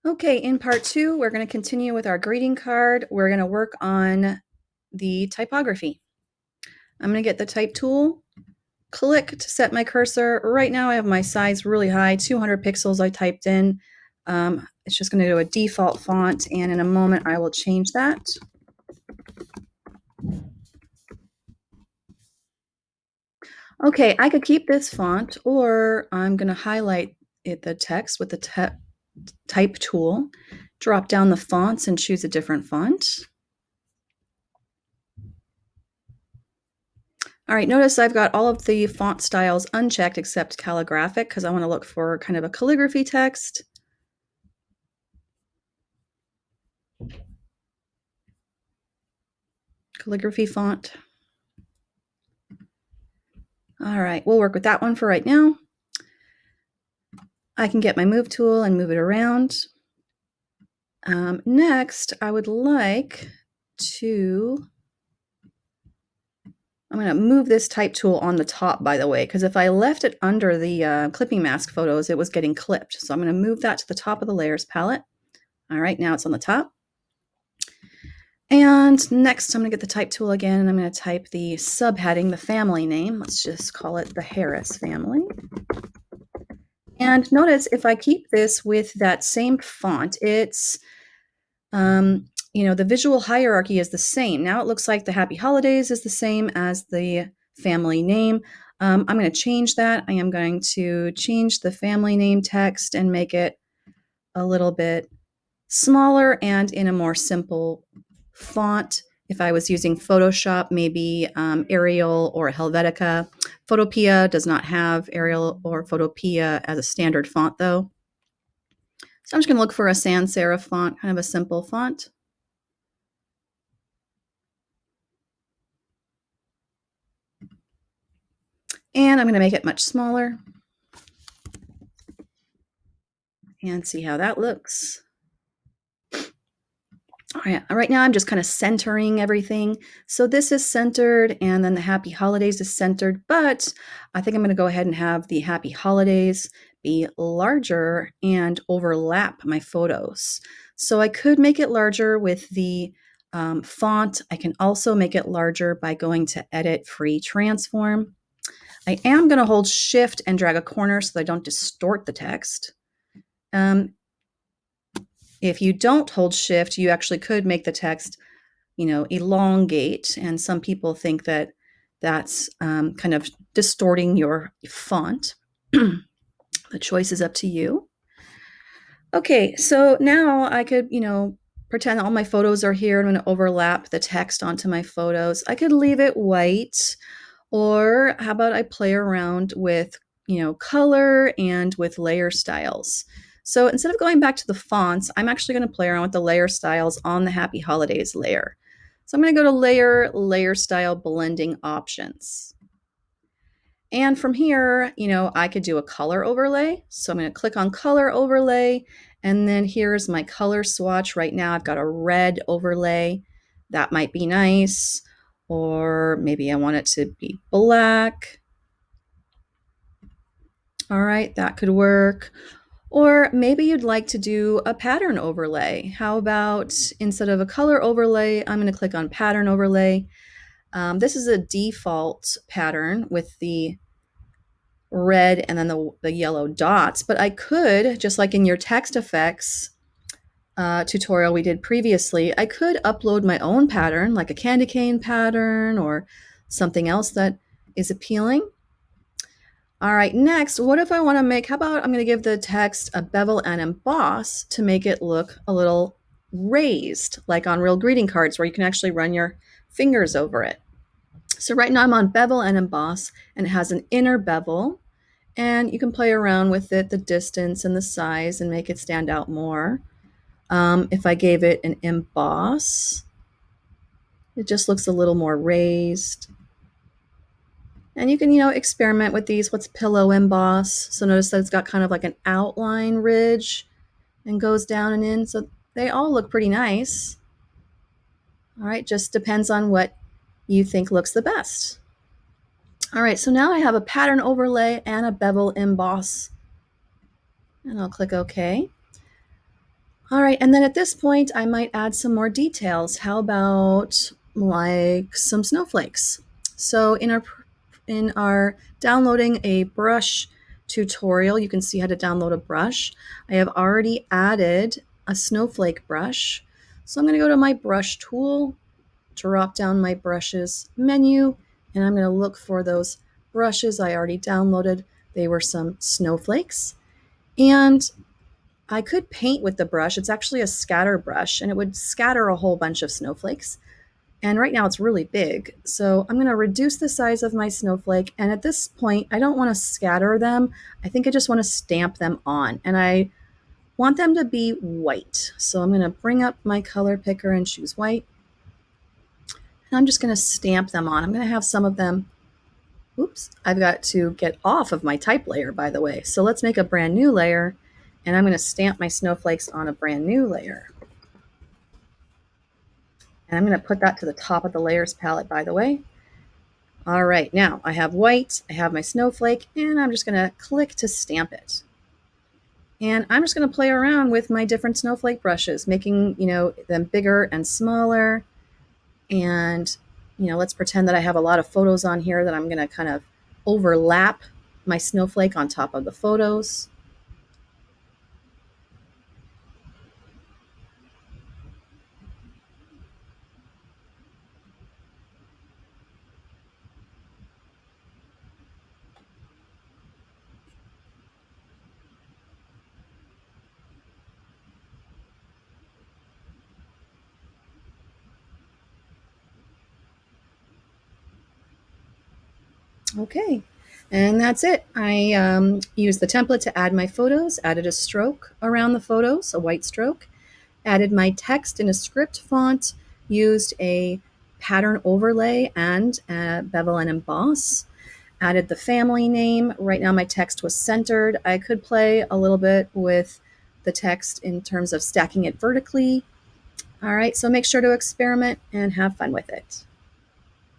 Okay, in part 2, we're going to continue with our greeting card. We're going to work on the typography. I'm going to get the type tool, click to set my cursor. Right now I have my size really high, 200 pixels I typed in. It's just going to do a default font, and in a moment I will change that. Okay, I could keep this font, or I'm going to highlight the text with the type tool, drop down the fonts and choose a different font. All right, notice I've got all of the font styles unchecked except calligraphic because I want to look for kind of a calligraphy text. Calligraphy font. All right, we'll work with that one for right now. I can get my move tool and move it around. Next, I would like to, I'm going to move this type tool on the top, by the way, because if I left it under the clipping mask photos, it was getting clipped. So I'm going to move that to the top of the layers palette. All right, now it's on the top. And next, I'm going to get the type tool again, and I'm going to type the subheading, the family name. Let's just call it the Harris family. And notice if I keep this with that same font, it's, the visual hierarchy is the same. Now it looks like the Happy Holidays is the same as the family name. I'm going to change that. I am going to change the family name text and make it a little bit smaller and in a more simple font. If I was using Photoshop, maybe Arial or Helvetica. Photopea does not have Arial or Photopea as a standard font, though. So I'm just going to look for a sans serif font, kind of a simple font. And I'm going to make it much smaller and see how that looks. All right now I'm just kind of centering everything. So this is centered, and then the Happy Holidays is centered, but I think I'm going to go ahead and have the Happy Holidays be larger and overlap my photos. So I could make it larger with the font. I can also make it larger by going to Edit Free Transform. I am going to hold Shift and drag a corner so that I don't distort the text. If you don't hold Shift, you actually could make the text, elongate, and some people think that that's kind of distorting your font. The choice is up to you. Okay, so now I could, pretend all my photos are here. I'm going to overlap the text onto my photos. I could leave it white, or how about I play around with, color and with layer styles. So instead of going back to the fonts, I'm actually going to play around with the layer styles on the Happy Holidays layer. So I'm going to go to layer style blending options. And from here, I could do a color overlay. So I'm going to click on color overlay, and then here's my color swatch. Right now I've got a red overlay. That might be nice. Or maybe I want it to be black. All right, that could work. Or maybe you'd like to do a pattern overlay. How about instead of a color overlay, I'm going to click on pattern overlay. This is a default pattern with the red and then the yellow dots, but I could, just like in your text effects tutorial we did previously, I could upload my own pattern, like a candy cane pattern or something else that is appealing. All right, next, what if I want to make, how about I'm going to give the text a bevel and emboss to make it look a little raised, like on real greeting cards where you can actually run your fingers over it. So right now I'm on bevel and emboss, and it has an inner bevel, and you can play around with it, the distance and the size, and make it stand out more. If I gave it an emboss, it just looks a little more raised. And you can, experiment with these. What's pillow emboss? So notice that it's got kind of like an outline ridge and goes down and in. So they all look pretty nice. All right, just depends on what you think looks the best. All right, so now I have a pattern overlay and a bevel emboss. And I'll click OK. All right, and then at this point, I might add some more details. How about like some snowflakes? So in our downloading a brush tutorial, you can see how to download a brush. I have already added a snowflake brush. So I'm going to go to my brush tool, drop down my brushes menu, and I'm going to look for those brushes I already downloaded. They were some snowflakes. And I could paint with the brush. It's actually a scatter brush, and it would scatter a whole bunch of snowflakes. And right now it's really big. So I'm going to reduce the size of my snowflake. And at this point, I don't want to scatter them. I think I just want to stamp them on. And I want them to be white. So I'm going to bring up my color picker and choose white. And I'm just going to stamp them on. I'm going to have some of them. Oops, I've got to get off of my type layer, by the way. So let's make a brand new layer. And I'm going to stamp my snowflakes on a brand new layer. And I'm going to put that to the top of the layers palette, by the way. All right, now I have white, I have my snowflake, and I'm just going to click to stamp it. And I'm just going to play around with my different snowflake brushes, making, them bigger and smaller. And, let's pretend that I have a lot of photos on here that I'm going to kind of overlap my snowflake on top of the photos. Okay, and that's it. I used the template to add my photos, added a stroke around the photos, a white stroke, added my text in a script font, used a pattern overlay and Bevel and Emboss, added the family name. Right now my text was centered. I could play a little bit with the text in terms of stacking it vertically. All right, so make sure to experiment and have fun with it.